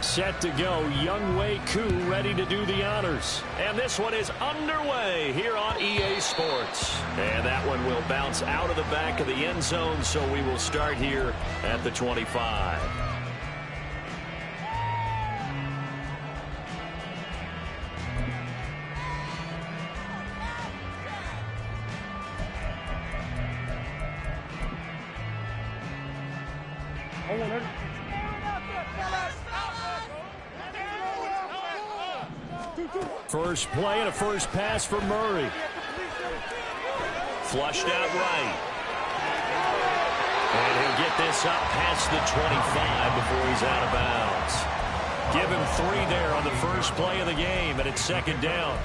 Set to go, Younghoe Koo ready to do the honors. And this one is underway here on EA Sports. And that one will bounce out of the back of the end zone, so we will start here at the 25. First play and a first pass for Murray. Flushed out right. And he'll get this up past the 25 before he's out of bounds. Give him 3 there on the first play of the game, and it's second down.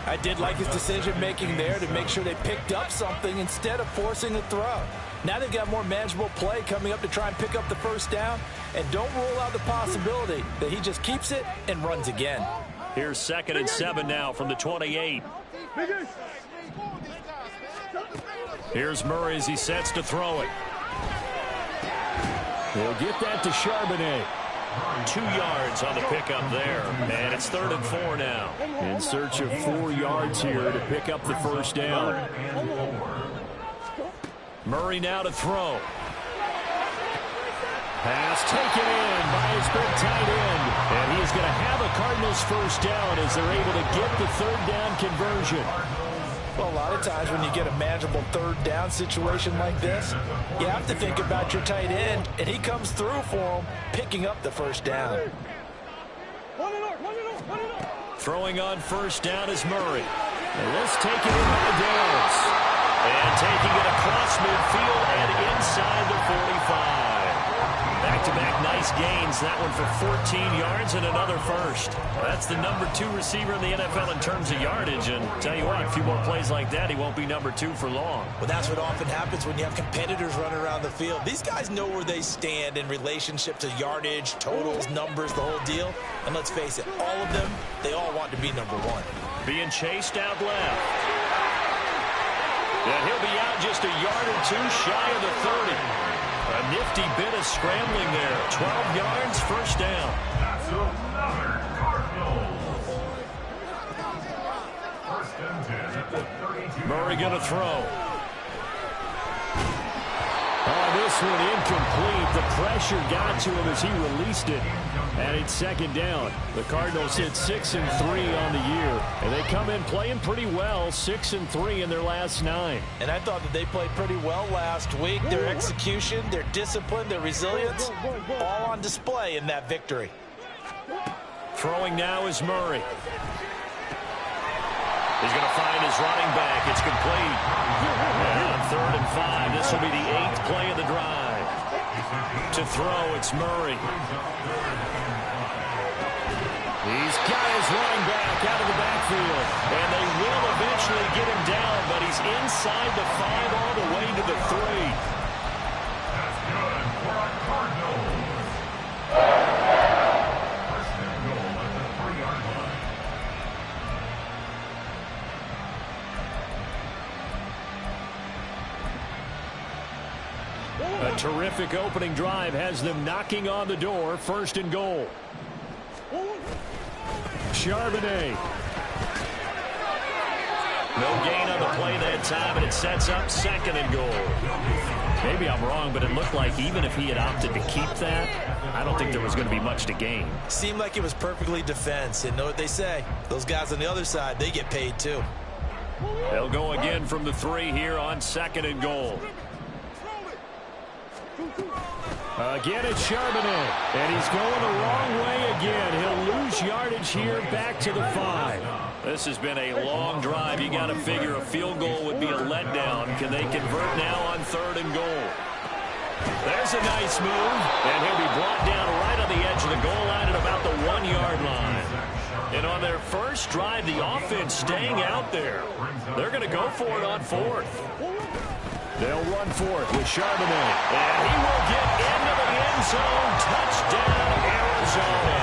I did like his decision-making there to make sure they picked up something instead of forcing a throw. Now they've got more manageable play coming up to try and pick up the first down, and don't rule out the possibility that he just keeps it and runs again. Here's 2nd and 7 now from the 28. Here's Murray as he sets to throw it. He'll get that to Charbonnet. 2 yards on the pickup there. And it's 3rd and 4 now. In search of 4 yards here to pick up the first down. Murray now to throw. Pass taken in by his big tight end. And he's going to have a Cardinals first down as they're able to get the 3rd down conversion. Well, a lot of times when you get a manageable 3rd down situation like this, you have to think about your tight end, and he comes through for him, picking up the first down. Throwing on first down is Murray. And let's take it in by Downs. And taking it across midfield and inside the 45. Back-to-back nice gains. That one for 14 yards and another first. That's the number 2 receiver in the NFL in terms of yardage. And tell you what, a few more plays like that, he won't be number 2 for long. Well, that's what often happens when you have competitors running around the field. These guys know where they stand in relationship to yardage, totals, numbers, the whole deal. And let's face it, all of them, they all want to be number 1. Being chased out left. And he'll be out just a yard or 2 shy of the 30. A nifty bit of scrambling there. 12 yards, first down. That's another Cardinal. First and 10 at the 32. Murray going to throw. Oh, this one incomplete. The pressure got to him as he released it. And it's second down. The Cardinals hit 6-3 on the year. And they come in playing pretty well, 6-3 in their last 9. And I thought that they played pretty well last week. Their execution, their discipline, their resilience, all on display in that victory. Throwing now is Murray. He's going to find his running back. It's complete. And on 3rd and 5, this will be the 8th play of the drive. To throw, it's Murray. He's got his running back out of the backfield. And they will eventually get him down, but he's inside the 5 all the way to the 3. That's good for a Cardinal. First and goal at the 3-yard line. A terrific opening drive has them knocking on the door. 1st and goal. Charbonnet. No gain on the play that time, and it sets up 2nd and goal. Maybe I'm wrong, but it looked like even if he had opted to keep that, I don't think there was going to be much to gain. Seemed like it was perfectly defense. And know what they say, those guys on the other side, they get paid too. They'll go again from the 3 here on 2nd and goal. Again, it's Charbonnet, and he's going the wrong way again. He'll lose yardage here back to the 5. This has been a long drive. You got to figure a field goal would be a letdown. Can they convert now on 3rd and goal? There's a nice move, and he'll be brought down right on the edge of the goal line at about the 1-yard line. And on their first drive, the offense staying out there. They're going to go for it on 4th. They'll run for it with Charbonnet. And he will get into the end zone. Touchdown, Arizona.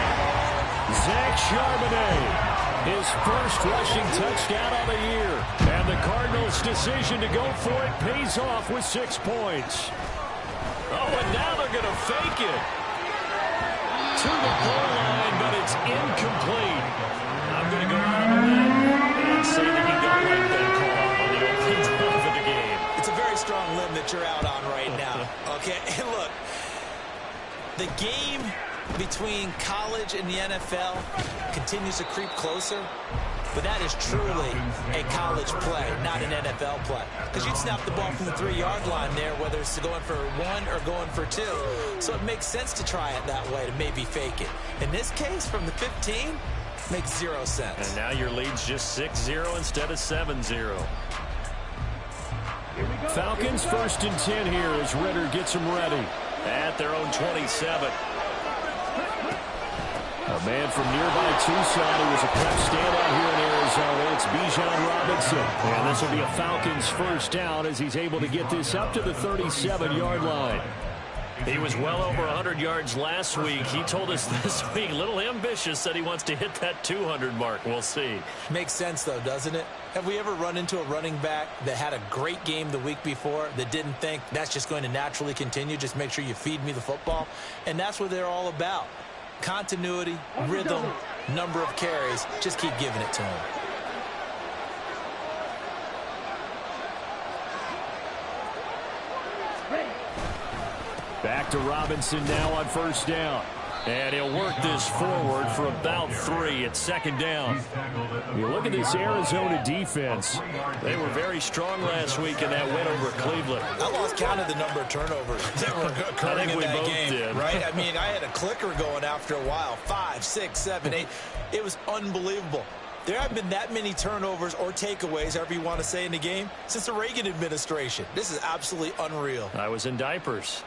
Zach Charbonnet His first rushing touchdown of the year. And the Cardinals' decision to go for it pays off with 6 points. Oh, and now they're going to fake it. To the goal line, but it's incomplete. I'm going to go out on a limb and say that you don't like that call on the opening drive of the game. It's a very strong limb that you're out on right now. Okay, and look, the game between college and the NFL continues to creep closer, but that is truly a college play, not an NFL play. Because you'd snap the ball from the 3-yard line there, whether it's going for 1 or going for 2. So it makes sense to try it that way, to maybe fake it. In this case, from the 15, makes 0 sense. And now your lead's just 6-0 instead of 7-0. Falcons 1st and 10 here as Ritter gets them ready. At their own 27. A man from nearby Tucson who was a prep standout here in Arizona. It's Bijan Robinson. And this will be a Falcons first down as he's able to get this up to the 37-yard line. He was well over 100 yards last week. He told us this week, a little ambitious, said he wants to hit that 200 mark. We'll see. Makes sense, though, doesn't it? Have we ever run into a running back that had a great game the week before that didn't think that's just going to naturally continue? Just make sure you feed me the football. And that's what they're all about. Continuity, rhythm, number of carries. Just keep giving it to him. Back to Robinson now on first down. And he'll work this forward for about 3 at 2nd down. You look at this Arizona defense. They were very strong last week in that win over Cleveland. I lost count of the number of turnovers that were occurring in that game, right? I mean, I had a clicker going after a while. 5, 6, 7, 8. It was unbelievable. There haven't been that many turnovers or takeaways, however you want to say, in the game since the Reagan administration. This is absolutely unreal. I was in diapers.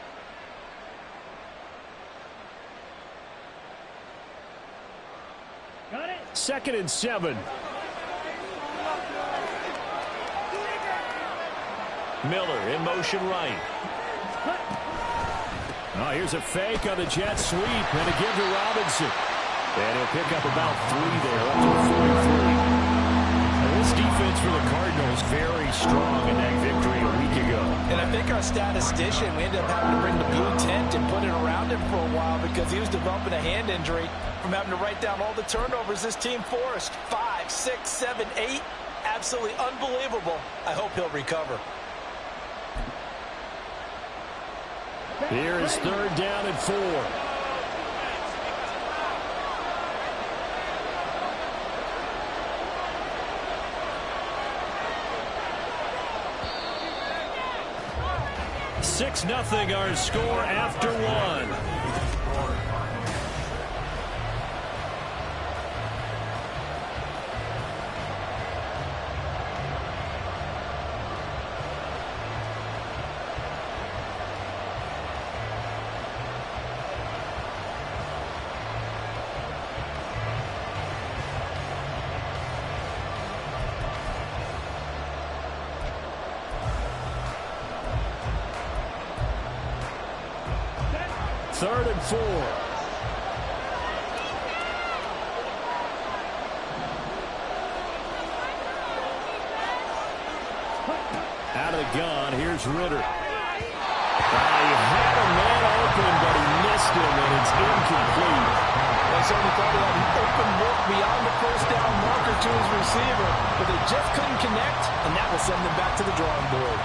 Got it. 2nd and 7. Miller in motion right. Oh, here's a fake on the jet sweep and a give to Robinson. And he'll pick up about 3 there, up to the 43. And this defense for the Cardinals very strong in that victory a week ago. And I think our statistician, we ended up having to bring the blue tent and put it around him for a while because he was developing a hand injury from having to write down all the turnovers this team forced. 5, 6, 7, 8. Absolutely unbelievable. I hope he'll recover. Here is 3rd down and 4. Six nothing our score after 1. Third and 4. Out of the gun, here's Ritter. He had a man open, but he missed him, and it's incomplete. They certainly thought he had an open look beyond the first down marker to his receiver, but they just couldn't connect, and that will send them back to the drawing board.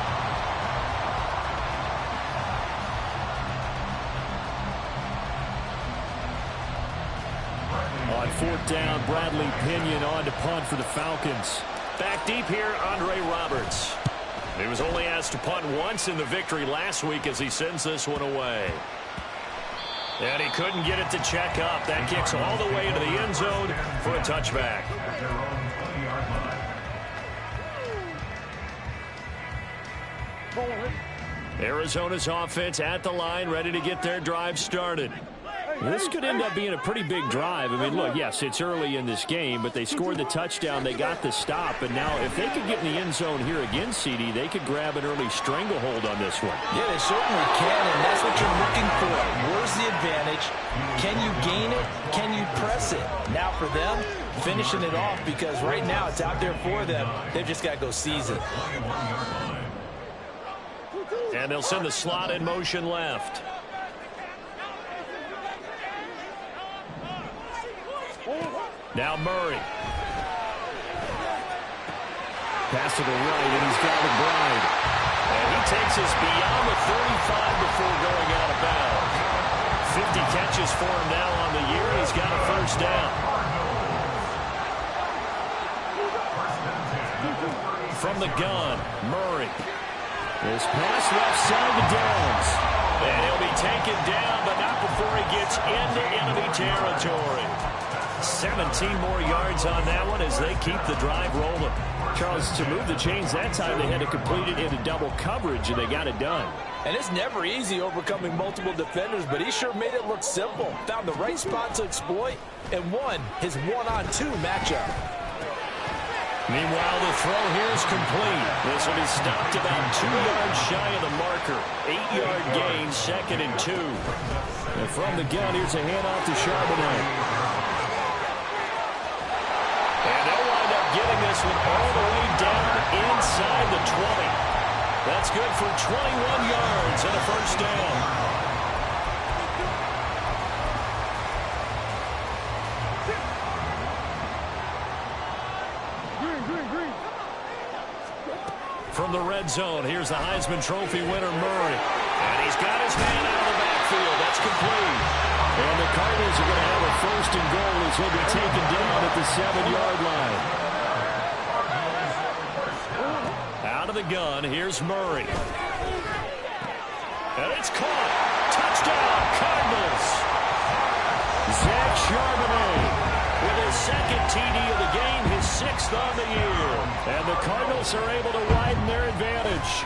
On 4th down, Bradley Pinion on to punt for the Falcons. Back deep here, Andre Roberts. He was only asked to punt once in the victory last week as he sends this one away. And he couldn't get it to check up. That kicks all the way into the end zone for a touchback. Arizona's offense at the line, ready to get their drive started. This could end up being a pretty big drive. I mean, look, yes, it's early in this game, but they scored the touchdown. They got the stop. And now if they could get in the end zone here again, CD, they could grab an early stranglehold on this one. Yeah, they certainly can, and that's what you're looking for. Where's the advantage? Can you gain it? Can you press That's it. Now for them, finishing it off, because right now it's out there for them. They've just got to go seize it. And they'll send the slot in motion left. Now Murray. Pass to the right, and he's got McBride. And he takes us beyond the 35 before going out of bounds. 50 catches for him now on the year. He's got a first down. From the gun, Murray. His pass left side to Downs. And he'll be taken down, but not before he gets into enemy territory. 17 more yards on that one as they keep the drive rolling. Charles, to move the chains that time, they had to complete it into double coverage, and they got it done. And it's never easy overcoming multiple defenders, but he sure made it look simple. Found the right spot to exploit and won his one-on-two matchup. Meanwhile, the throw here is complete. This one is stopped about 2 yards shy of the marker. 8-yard gain, 2nd and 2. And from the gun, here's a handoff to Charbonnet. And they'll wind up getting this one all the way down inside the 20. That's good for 21 yards and a first down. From the red zone, here's the Heisman Trophy winner, Murray. And he's got his man out of the backfield. That's complete. And the Cardinals are going to have a first and goal as he'll be taken down at the 7-yard line. Out of the gun, here's Murray. And it's caught. Touchdown, Cardinals. Zach Charbonnet with his 2nd TD of the game, his 6th on the year. And the Cardinals are able to widen their advantage.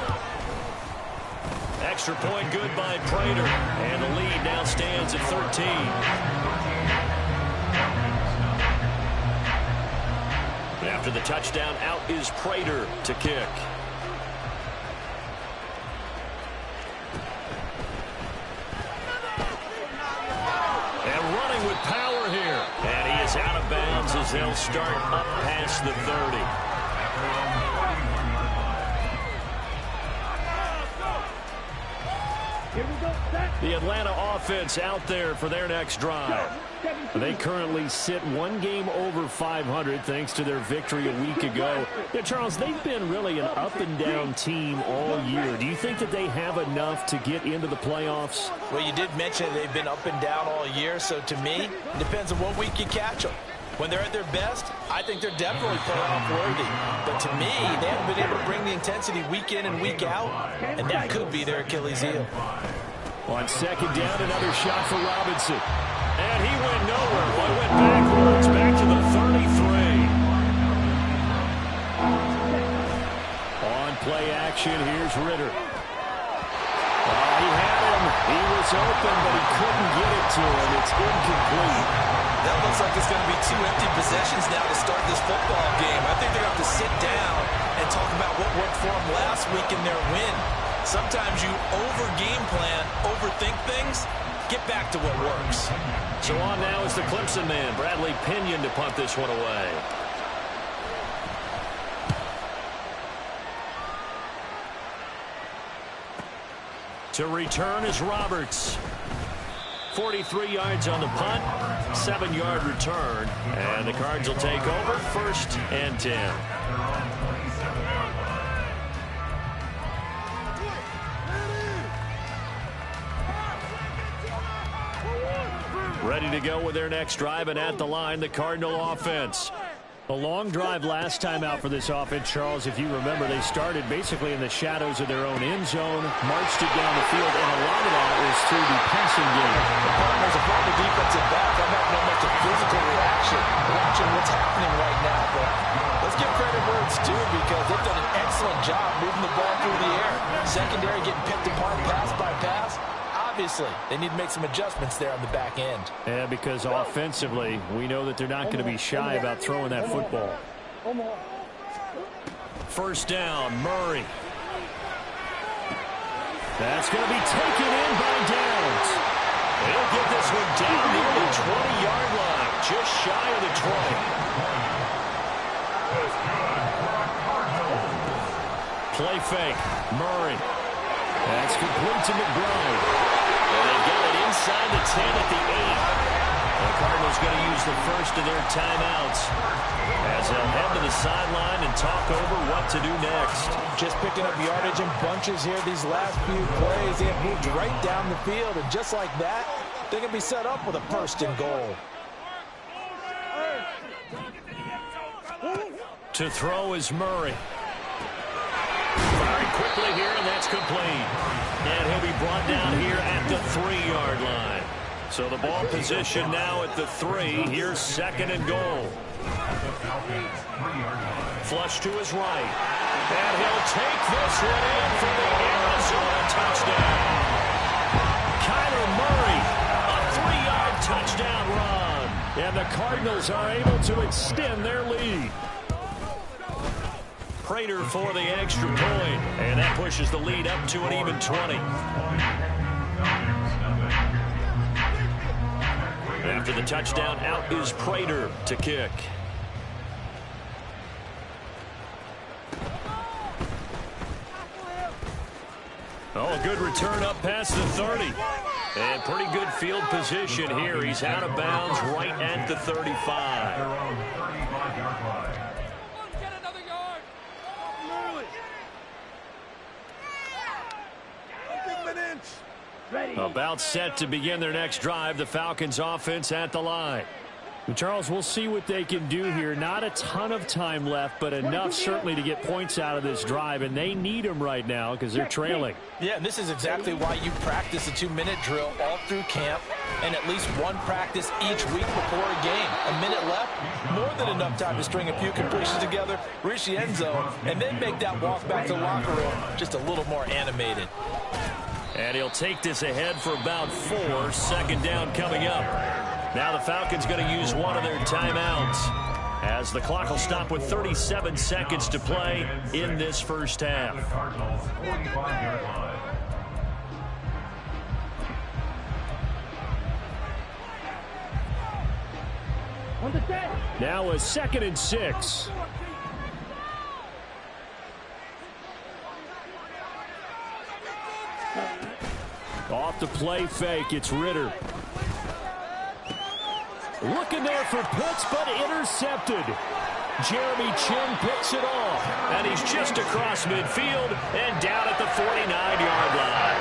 Extra point good by Prater. And the lead now stands at 13. After the touchdown, out is Prater to kick. And running with power here. And he is out of bounds as they'll start up past the 30. The Atlanta offense out there for their next drive. They currently sit 1 game over 500 thanks to their victory a week ago. Yeah, Charles, they've been really an up-and-down team all year. Do you think that they have enough to get into the playoffs? Well, you did mention they've been up and down all year, so to me, it depends on what week you catch them. When they're at their best, I think they're definitely playoff worthy. But to me, they haven't been able to bring the intensity week in and week out, and that could be their Achilles heel. On 2nd down, another shot for Robinson. And he went nowhere. Well, he went backwards, back to the 33. On play action, here's Ritter. He had him. He was open, but he couldn't get it to him. It's incomplete. That looks like it's going to be 2 empty possessions now to start this football game. I think they're going to have to sit down and talk about what worked for them last week in their win. Sometimes you over-game plan, overthink things, get back to what works. So on now is the Clemson man, Bradley Pinion, to punt this one away. To return is Roberts. 43 yards on the punt, 7-yard return, and the Cards will take over 1st and 10. Ready to go with their next drive, and at the line, the Cardinal offense. A long drive last time out for this offense, Charles. If you remember, they started basically in the shadows of their own end zone, marched it down the field, and a lot of that was through the passing game. The Cardinals are playing the defensive back. I'm not knowing much of physical reaction, watching what's happening right now. But let's give credit where it's due, because they've done an excellent job moving the ball through the air. Secondary getting picked apart pass by pass. Obviously, they need to make some adjustments there on the back end. Yeah, because offensively, we know that they're not going to be shy about throwing that football. 1st down, Murray. That's going to be taken in by Downs. He'll get this one down near the 20-yard line. just shy of the 20. Play fake. Murray. That's complete to McBride. And they've got it inside the 10 at the 8. The Cardinals going to use the first of their timeouts as they'll head to the sideline and talk over what to do next. Just picking up yardage in bunches here these last few plays. They have moved right down the field, and just like that, they can be set up with a first and goal. To throw is Murray. Firing quickly here, and that's complete. And he'll be brought down here at the 3-yard line. So the ball position now at the 3. Here's second and goal. Flush to his right. And he'll take this one in for the Arizona touchdown. Kyler Murray, a 3-yard touchdown run. And the Cardinals are able to extend their lead. Prater for the extra point. And that pushes the lead up to an even 20. After the touchdown, out is Prater to kick. Oh, a good return up past the 30. And pretty good field position here. He's out of bounds right at the 35. About set to begin their next drive. The Falcons offense at the line. And Charles, we'll see what they can do here. Not a ton of time left, but enough certainly to get points out of this drive, and they need them right now because they're trailing. Yeah, and this is exactly why you practice a 2-minute drill all through camp and at least one practice each week before a game. A minute left, more than enough time to string a few completions together, reach the end zone, and then make that walk back to the locker room just a little more animated. And he'll take this ahead for about 4. Second down coming up. Now the Falcons going to use one of their timeouts as the clock will stop with 37 seconds to play in this first half. Now a 2nd and 6. Off the play fake, it's Ritter. Looking there for Pitts, but intercepted. Jeremy Chinn picks it off. And he's just across midfield and down at the 49-yard line.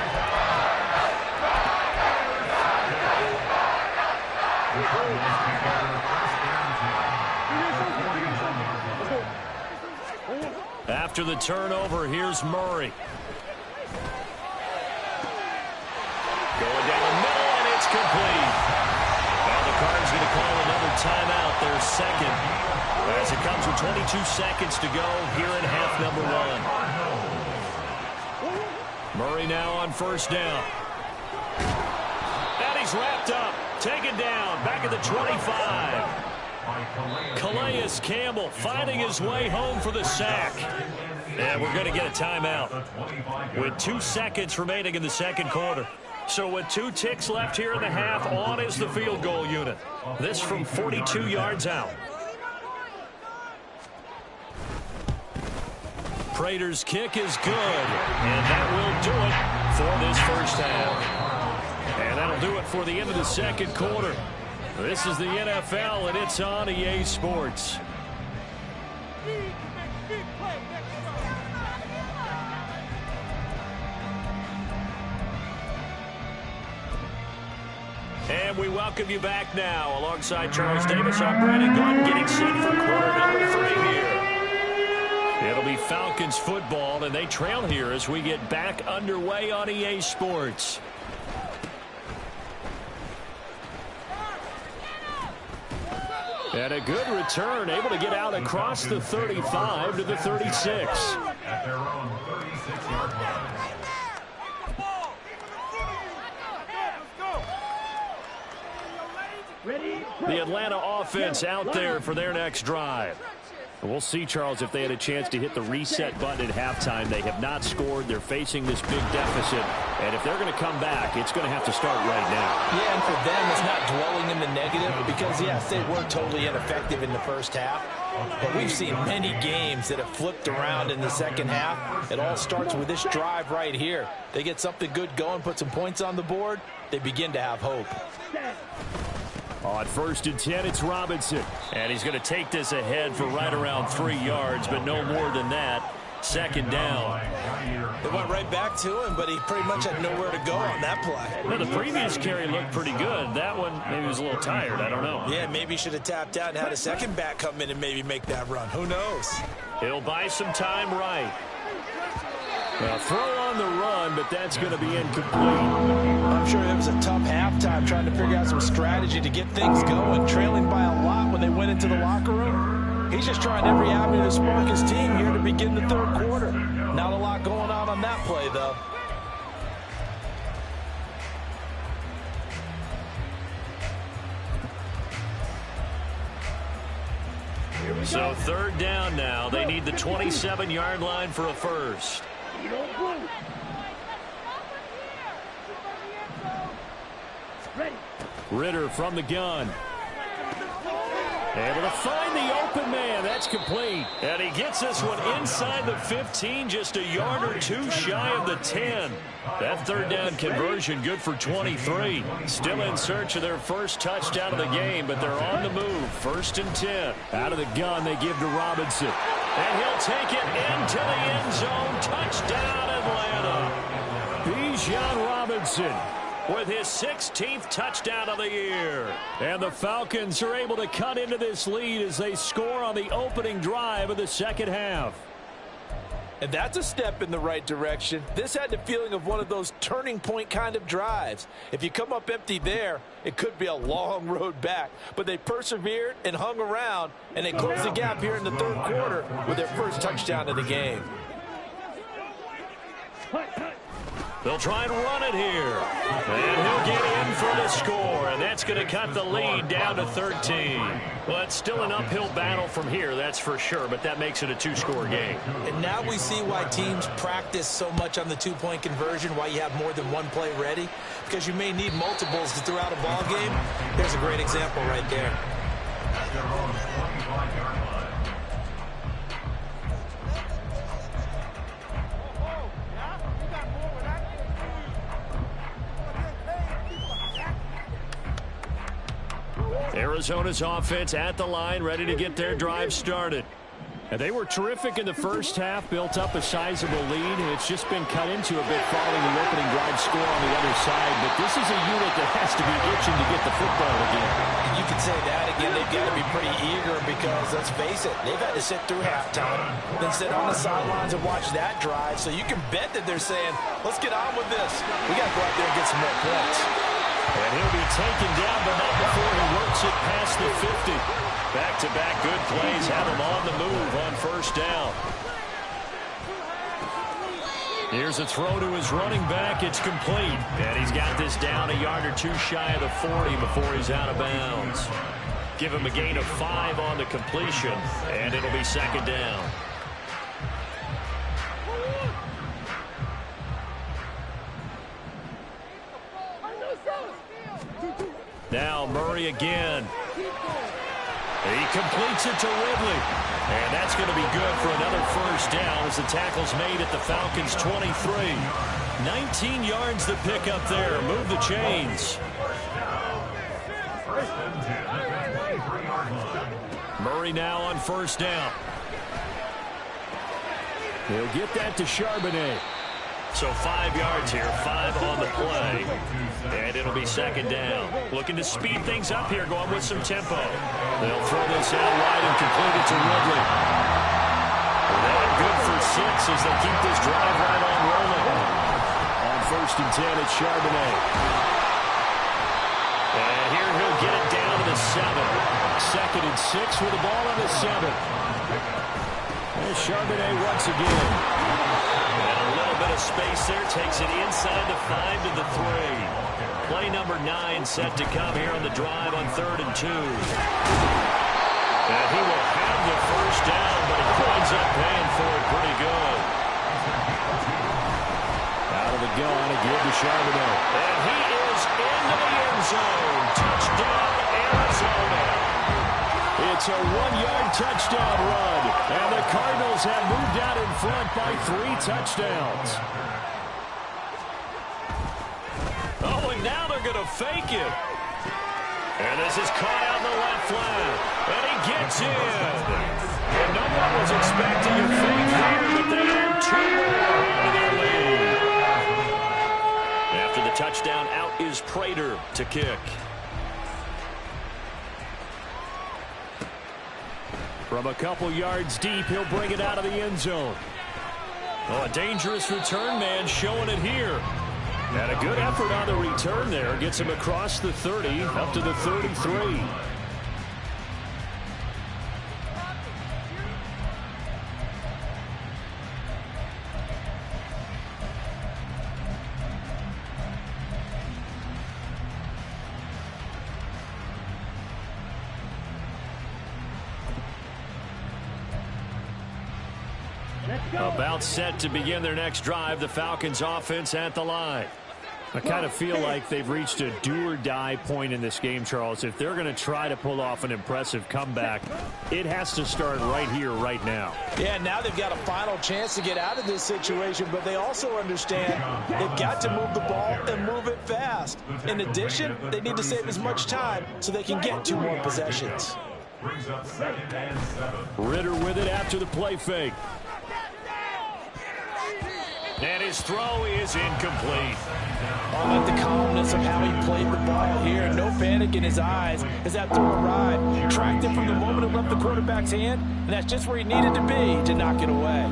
After the turnover, here's Murray. Going down the middle, and it's complete. Now the Cards going to call another timeout, their second, as it comes with 22 seconds to go here in half number 1. Murray now on first down. And he's wrapped up, taken down, back at the 25. Calais Campbell finding his way home for the sack. And we're going to get a timeout with 2 seconds remaining in the second quarter. So with 2 ticks left here in the half, on is the field goal unit. This from 42 yards out. Prater's kick is good, and that will do it for this first half. And that'll do it for the end of the second quarter. This is the NFL, and it's on EA Sports. And we welcome you back now. Alongside Charles Davis, I'm Brandon Gordon, getting set for quarter number 3 here. It'll be Falcons football, and they trail here as we get back underway on EA Sports. And a good return, able to get out across the 35 to the 36. At their own 36-yard line. Ready? The Atlanta offense out there for their next drive. We'll see, Charles, if they had a chance to hit the reset button at halftime. They have not scored. They're facing this big deficit. And if they're going to come back, it's going to have to start right now. Yeah, and for them, it's not dwelling in the negative because, yes, they were totally ineffective in the first half. But we've seen many games that have flipped around in the second half. It all starts with this drive right here. They get something good going, put some points on the board, they begin to have hope. On 1st and 10, it's Robinson. And he's going to take this ahead for right around 3 yards, but no more than that. 2nd down. They went right back to him, but he pretty much had nowhere to go on that play. Well, the previous carry looked pretty good. That one, maybe was a little tired. I don't know. Yeah, maybe he should have tapped out and had a second back come in and maybe make that run. Who knows? He'll buy some time right. Well, throw on the run, but that's going to be incomplete. I'm sure it was a tough halftime trying to figure out some strategy to get things going, trailing by a lot when they went into the locker room. He's just trying every avenue to spark his team here to begin the 3rd quarter. Not a lot going on that play, though. So 3rd down now. They need the 27-yard line for a first. Ritter from the gun. Able to find the open man. That's complete. And he gets this one inside the 15, just a yard or two shy of the 10. That 3rd down conversion good for 23. Still in search of their first touchdown of the game, but they're on the move. 1st and 10. Out of the gun, they give to Robinson. And he'll take it into the end zone. Touchdown, Atlanta. Bijan Robinson with his 16th touchdown of the year. And the Falcons are able to cut into this lead as they score on the opening drive of the 2nd half. And that's a step in the right direction. This had the feeling of one of those turning point kind of drives. If you come up empty there, it could be a long road back. But they persevered and hung around, and they closed the gap here in the 3rd quarter with their first touchdown of the game. They'll try and run it here. And he'll get in for the score. And that's going to cut the lead down to 13. Well, it's still an uphill battle from here, that's for sure. But that makes it a 2-score game. And now we see why teams practice so much on the 2-point conversion, why you have more than one play ready. Because you may need multiples to throw out a ball game. Here's a great example right there. Arizona's offense at the line, ready to get their drive started. And they were terrific in the first half, built up a sizable lead, and it's just been cut into a bit following the opening drive score on the other side. But this is a unit that has to be itching to get the football again. You could say that again. They've got to be pretty eager because, let's face it, they've had to sit through halftime, then sit on the sidelines and watch that drive. So you can bet that they're saying, let's get on with this. We got to go out there and get some more points. And he'll be taken down, but not before he works it past the 50. Back-to-back good plays have him on the move on 1st down. Here's a throw to his running back. It's complete. And he's got this down a yard or two shy of the 40 before he's out of bounds. Give him a gain of 5 on the completion, and it'll be 2nd down. Now Murray again. He completes it to Ridley. And that's going to be good for another 1st down as the tackle's made at the Falcons' 23. 19 yards to pick up there. Move the chains. Murray now on 1st down. He'll get that to Charbonnet. So 5 yards here, 5 on the play. And it'll be 2nd down. Looking to speed things up here, going with some tempo. They'll throw this out wide and complete it to Ridley. That good for 6 as they keep this drive right on rolling. On 1st and 10, it's Charbonnet. And here he'll get it down to the 7. 2nd and 6 with the ball on the 7. There's Charbonnet once again. And a little bit of space there, takes it inside the 5 to the 3. Play number 9 set to come here on the drive on 3rd and 2. And he will have the 1st down It's a 1-yard touchdown run. And the Cardinals have moved out in front by 3 touchdowns. Oh, and now they're going to fake it. And this is caught out in the left flat. And he gets in. And no one was expecting a fake there, but they add 2 more into their lead. After the touchdown, out is Prater to kick. From a couple yards deep, he'll bring it out of the end zone. Oh, a dangerous return man showing it here. And a good effort on the return there. Gets him across the 30, up to the 33. About set to begin their next drive, the Falcons offense at the line. I kind of feel like they've reached a do-or-die point in this game, Charles. If they're going to try to pull off an impressive comeback, it has to start right here, right now. Yeah, now they've got a final chance to get out of this situation, but they also understand they've got to move the ball and move it fast. In addition, they need to save as much time so they can get 2 more possessions. Brings up 2nd and 7. Ritter with it after the play fake. And his throw is incomplete. I like the calmness of how he played the ball here. No panic in his eyes as that throw arrived. Tracked it from the moment it left the quarterback's hand, and that's just where he needed to be to knock it away.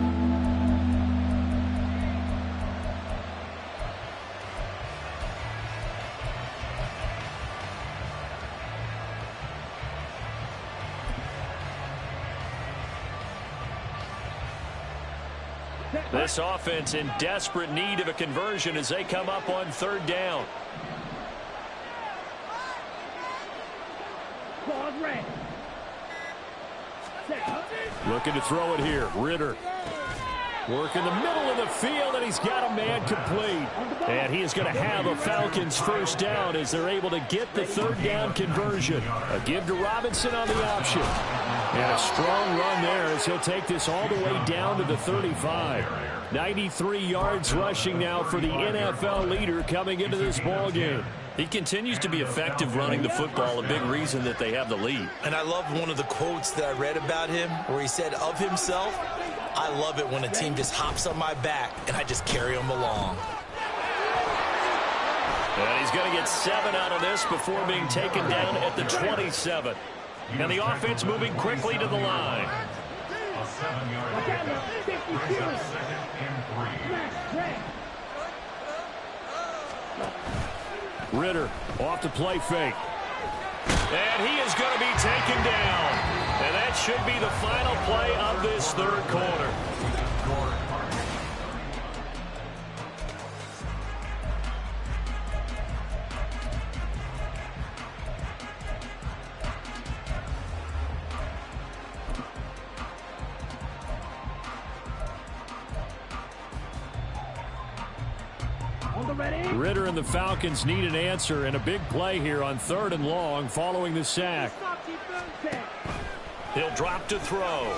This offense in desperate need of a conversion as they come up on 3rd down. Looking to throw it here. Ritter. Work in the middle of the field, and he's got a man complete. And he is going to have a Falcons 1st down as they're able to get the 3rd down conversion. A give to Robinson on the option. And a strong run there as he'll take this all the way down to the 35. 93 yards rushing now for the NFL leader coming into this ball game. He continues to be effective running the football, a big reason that they have the lead. And I love one of the quotes that I read about him where he said of himself, "I love it when a team just hops on my back and I just carry them along." And he's going to get 7 out of this before being taken down at the 27. And the offense moving quickly to the line. A 7-yard pickup. Brings up 2nd and 3. Ritter off the play fake. And he is going to be taken down. And that should be the final play of this 3rd quarter. Ritter and the Falcons need an answer and a big play here on 3rd and long following the sack. He'll drop to throw.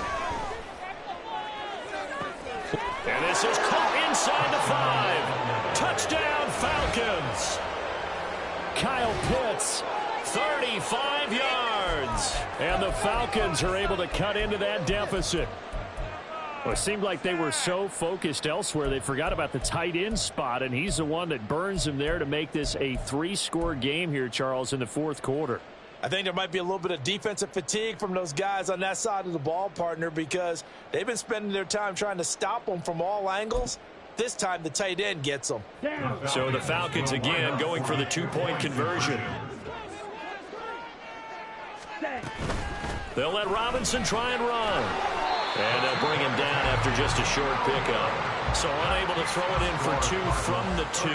And this is caught inside the 5. Touchdown Falcons. Kyle Pitts, 35 yards. And the Falcons are able to cut into that deficit. Well, it seemed like they were so focused elsewhere they forgot about the tight end spot, and he's the one that burns them there to make this a 3-score game here, Charles, in the 4th quarter. I think there might be a little bit of defensive fatigue from those guys on that side of the ball, partner, because they've been spending their time trying to stop them from all angles. This time the tight end gets them. So the Falcons again going for the 2-point conversion. They'll let Robinson try and run. And they'll bring him down after just a short pickup. So unable to throw it in for 2 from the 2.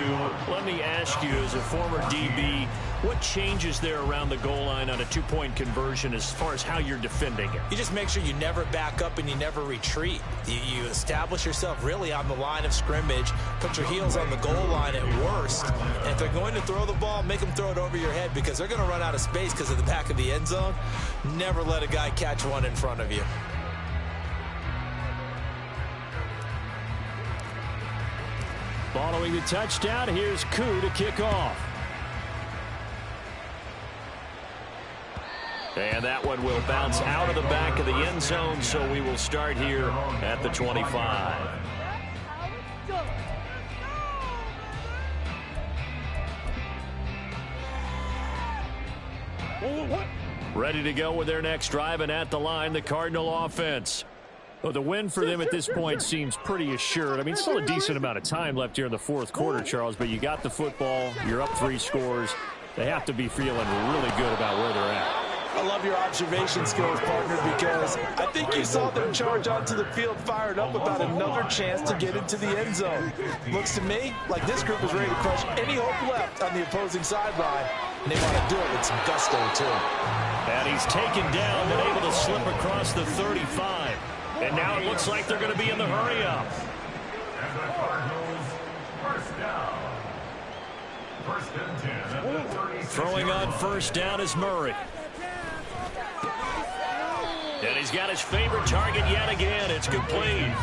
Let me ask you, as a former DB, what changes there around the goal line on a 2-point conversion as far as how you're defending it? You just make sure you never back up and you never retreat. You establish yourself really on the line of scrimmage, put your heels on the goal line at worst. And if they're going to throw the ball, make them throw it over your head because they're going to run out of space because of the back of the end zone. Never let a guy catch one in front of you. Following the touchdown, here's Koo to kick off. And that one will bounce out of the back of the end zone, so we will start here at the 25. Ready to go with their next drive, and at the line, the Cardinal offense. Well, the win for them at this point seems pretty assured. I mean, still a decent amount of time left here in the fourth quarter, Charles, but you got the football, you're up 3 scores. They have to be feeling really good about where they're at. I love your observation skills, partner, because I think you saw them charge onto the field fired up about another chance to get into the end zone. Looks to me like this group is ready to crush any hope left on the opposing sideline, and they want to do it with some gusto, too. And he's taken down and able to slip across the 35. And now it looks like they're going to be in the hurry-up. And the Cardinals, first down. First and 10 at the 36. Throwing on first down is Murray. And he's got his favorite target yet again. It's complete.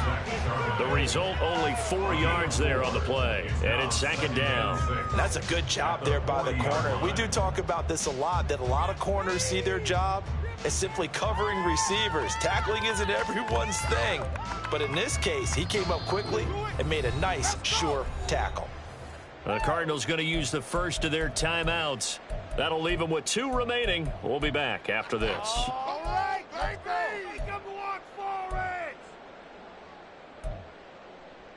The result, only 4 yards there on the play. And it's second down. That's a good job there by the corner. We do talk about this a lot, that a lot of corners see their job as simply covering receivers. Tackling isn't everyone's thing. But in this case, he came up quickly and made a nice, sure tackle. The Cardinals going to use the first of their timeouts. That'll leave them with 2 remaining. We'll be back after this. All right, baby, come on forward.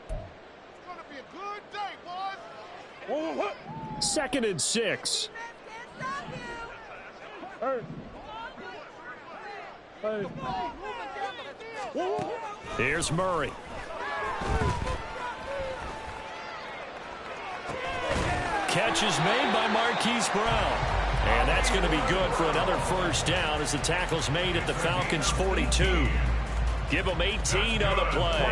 It's going to be a good day, boys. 2nd and 6. Here's Murray. Catch is made by Marquise Brown. And that's going to be good for another first down as the tackle's made at the Falcons' 42. Give them 18 on the play.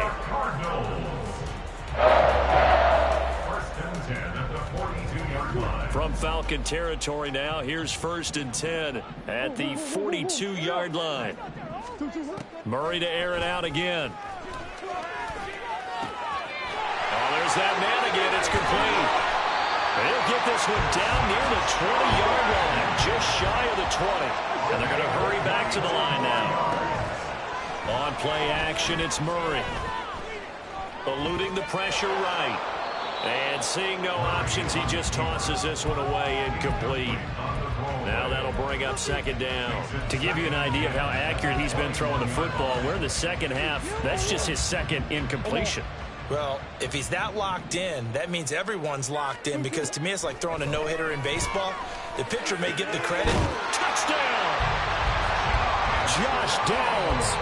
First and 10 at the 42-yard line. From Falcon territory now, here's 1st and 10 at the 42-yard line. Murray to air it out again. Oh, there's that man again. It's complete. They'll get this one down near the 20-yard line, just shy of the 20. And they're going to hurry back to the line now. On play action, it's Murray. Eluding the pressure right. And seeing no options, he just tosses this one away, incomplete. Now that'll bring up 2nd down. To give you an idea of how accurate he's been throwing the football, we're in the second half. That's just his 2nd incompletion. Well, if he's that locked in, that means everyone's locked in, because to me it's like throwing a no-hitter in baseball. The pitcher may get the credit. Touchdown! Josh Downs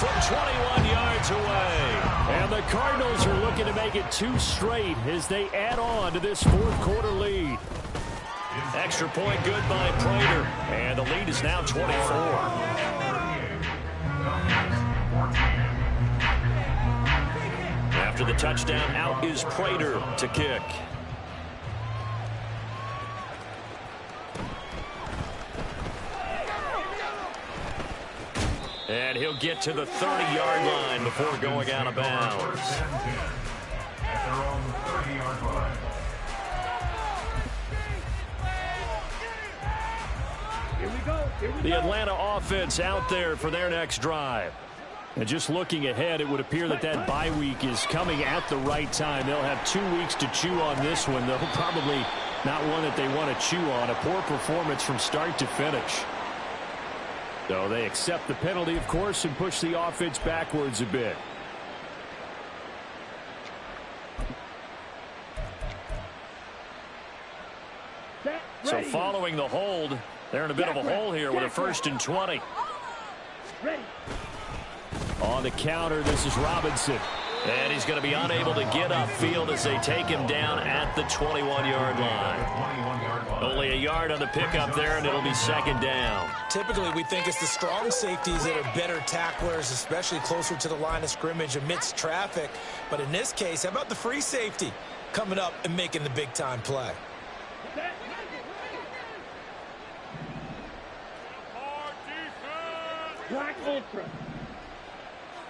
from 21 yards away. And the Cardinals are looking to make it 2 straight as they add on to this fourth quarter lead. Extra point good by Prater. And the lead is now 24. After the touchdown, out is Prater to kick. And he'll get to the 30-yard line before going out of bounds. At their own 30-yard line. The Atlanta offense out there for their next drive. And just looking ahead, it would appear that that bye week is coming at the right time. They'll have 2 weeks to chew on this one, though probably not one that they want to chew on. A poor performance from start to finish. So they accept the penalty, of course, and push the offense backwards a bit. So following the hold, they're in a bit of a hole here with a 1st and 20. Ready. On the counter, this is Robinson. And he's going to be unable to get upfield as they take him down at the 21-yard line. Only a yard on the pickup there, and it'll be second down. Typically, we think it's the strong safeties that are better tacklers, especially closer to the line of scrimmage amidst traffic. But in this case, how about the free safety coming up and making the big-time play? Black Ultra.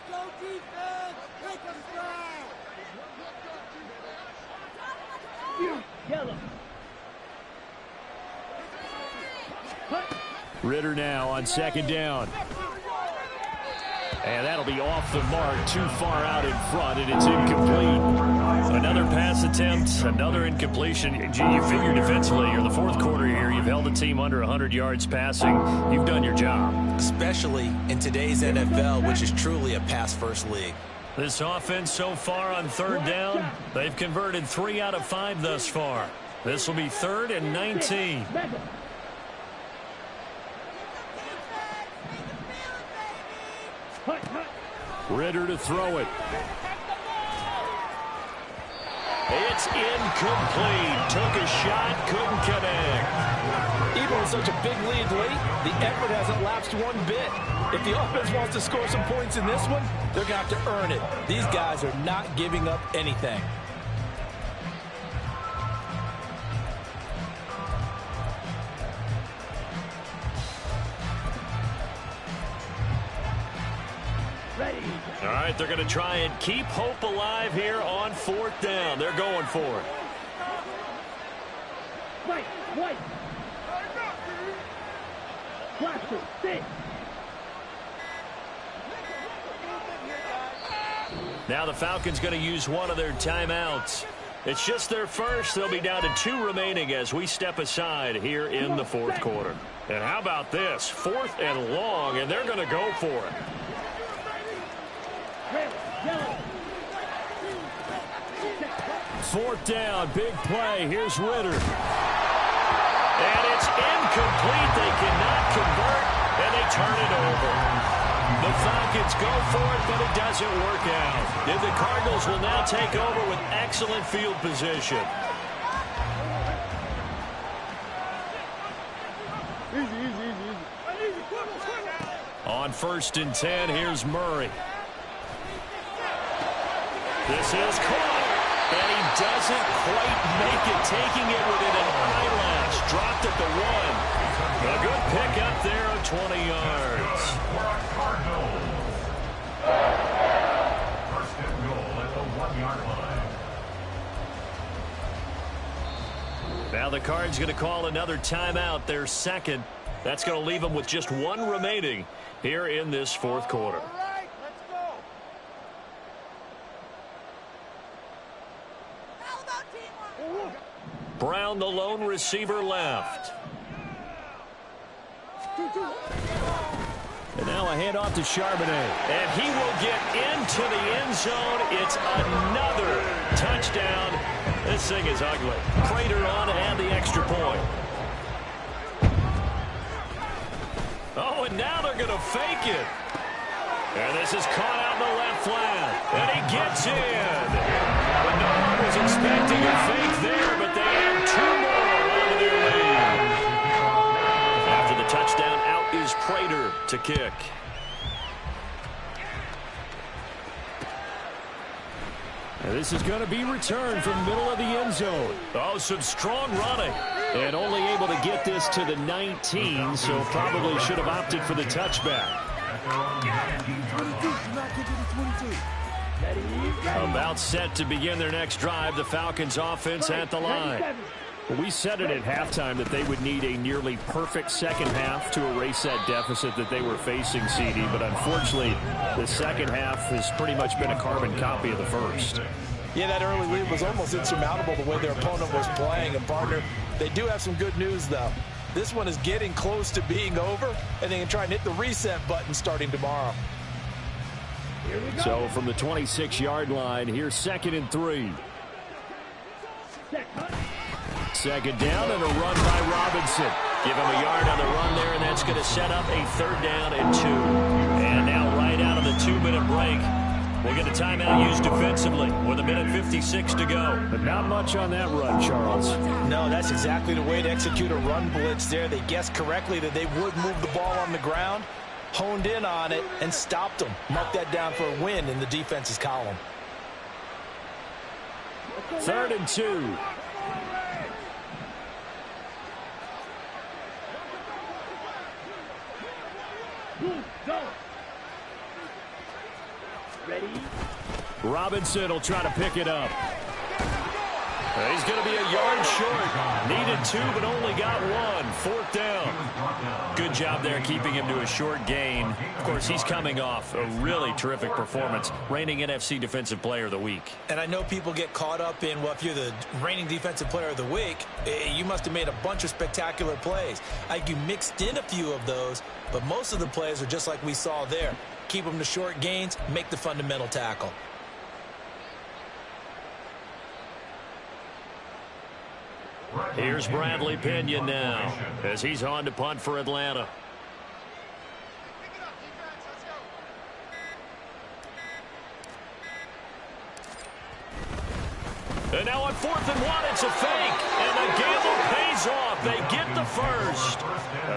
Go defense! Take a stride! Yellow. Ritter now on second down. And that'll be off the mark, too far out in front, and it's incomplete. Another pass attempt, another incompletion. You figure defensively, you're in the fourth quarter here. You've held the team under 100 yards passing. You've done your job. Especially in today's NFL, which is truly a pass-first league. This offense so far on third down, they've converted 3 out of 5 thus far. This will be 3rd and 19. Ritter to throw it. It's incomplete. Took a shot, couldn't connect. Even with such a big lead late, the effort hasn't lapsed one bit. If the offense wants to score some points in this one, they're going to have to earn it. These guys are not giving up anything. All right, they're going to try and keep hope alive here on 4th down. They're going for it. White. Black, stay. Now the Falcons going to use one of their timeouts. It's just their first. They'll be down to 2 remaining as we step aside here in the 4th quarter. And how about this? 4th and long, and they're going to go for it. Yellow. 4th down, big play. Here's Ritter. And it's incomplete. They cannot convert, and they turn it over. The Falcons go for it, but it doesn't work out. And the Cardinals will now take over with excellent field position. Easy. On 1st and 10, here's Murray. This is caught, and he doesn't quite make it, taking it within an eyelash. Dropped at the 1. A good pick up there of 20 yards. First and goal at the 1-yard line. Now the Cards going to call another timeout, their second. That's going to leave them with just 1 remaining here in this 4th quarter. All right, let's go. How about teamwork? Brown, the lone receiver, left. And now a handoff to Charbonnet. And he will get into the end zone. It's another touchdown. This thing is ugly. Prater on to add the extra point. Oh, and now they're going to fake it. And this is caught out in the left flat. And he gets in. But no one was expecting a fake there, but they add 2 more onto their lead. After the touchdown, out is Prater to kick. And this is going to be returned from the middle of the end zone. Oh, some strong running. And only able to get this to the 19, so probably should have opted for the touchback. About set to begin their next drive, the Falcons offense at the line. We said it at halftime that they would need a nearly perfect second half to erase that deficit that they were facing, CD, but unfortunately the second half has pretty much been a carbon copy of the first. Yeah, that early lead was almost insurmountable the way their opponent was playing. And, partner, they do have some good news, though. This one is getting close to being over, and they can try and hit the reset button starting tomorrow. So from the 26-yard line, here's 2nd and 3. Second down and a run by Robinson. Give him a yard on the run there, and that's going to set up a 3rd down and 2. And now right out of the 2-minute We'll get a timeout used defensively with 1:56 to go. But not much on that run, Charles. No, that's exactly the way to execute a run blitz there. They guessed correctly that they would move the ball on the ground, honed in on it, and stopped them. Mark that down for a win in the defense's column. 3rd and 2. Go. Ready? Robinson will try to pick it up. He's going to be a yard short. Needed 2, but only got 1. 4th down. Good job there keeping him to a short gain. Of course, he's coming off a really terrific performance, reigning NFC Defensive Player of the Week. And I know people get caught up in, well, if you're the reigning Defensive Player of the Week, you must have made a bunch of spectacular plays. You mixed in a few of those, but most of the plays are just like we saw there. Keep them to short gains, make the fundamental tackle. Here's Bradley Pinion now as he's on to punt for Atlanta. And now on 4th and 1, it's a fake. And the gamble pays off. They get the first.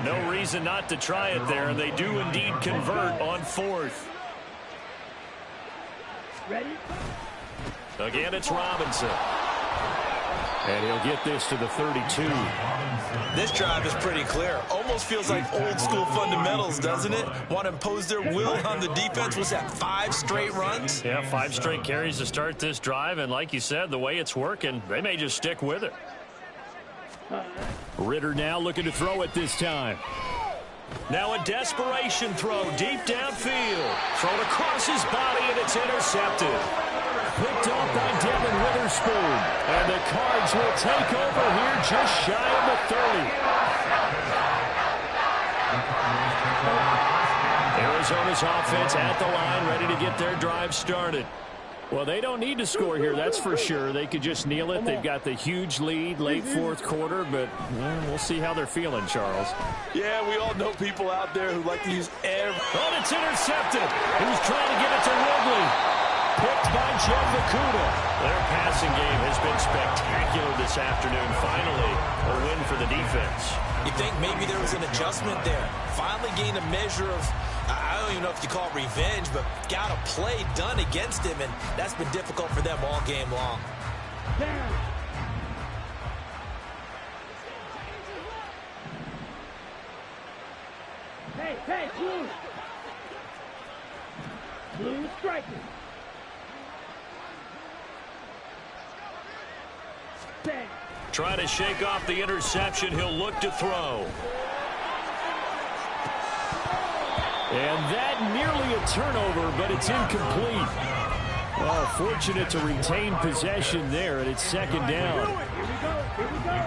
No reason not to try it there, and they do indeed convert on 4th. Ready? Again, it's Robinson. And he'll get this to the 32. This drive is pretty clear. Almost feels like old school fundamentals, doesn't it? Want to impose their will on the defense. Was that 5 straight runs? Yeah, 5 straight carries to start this drive, and like you said, the way it's working, they may just stick with it. Ritter now looking to throw it this time. Now a desperation throw deep downfield. Thrown across his body, and it's intercepted. Picked off by Devin Witherspoon. And the Cards will take over here just shy of the 30. Arizona's offense at the line, ready to get their drive started. Well, they don't need to score here, that's for sure. They could just kneel it. They've got the huge lead late 4th quarter, but we'll see how they're feeling, Charles. Yeah, we all know people out there who like to use every... Oh, it's intercepted. He was trying to get it to Ridley. Picked by Jeff Okudah. Their passing game has been spectacular this afternoon. Finally, a win for the defense. You think maybe there was an adjustment there. Finally gained a measure of, I don't even know if you call it revenge, but got a play done against him, and that's been difficult for them all game long. Down. Hey, blue. Blue striking. Bang. Trying to shake off the interception. He'll look to throw. And that nearly a turnover, but it's incomplete. Well, fortunate to retain possession there, and it's 2nd down. Here we go.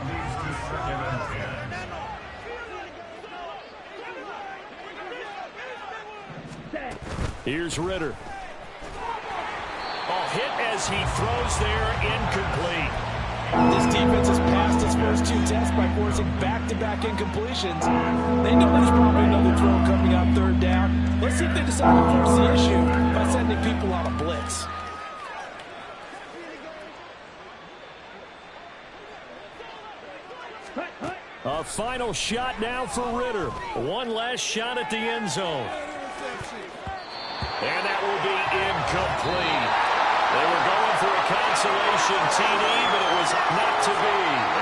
Bang. Here's Ritter. Oh, hit as he throws there, incomplete. This defense has passed its first 2 tests by forcing back-to-back incompletions. They know there's probably another throw coming on 3rd down. Let's see if they decide to force the issue by sending people on a blitz. A final shot now for Ritter. One last shot at the end zone. And that will be incomplete. They were going for a consolation TD, but it was not to be.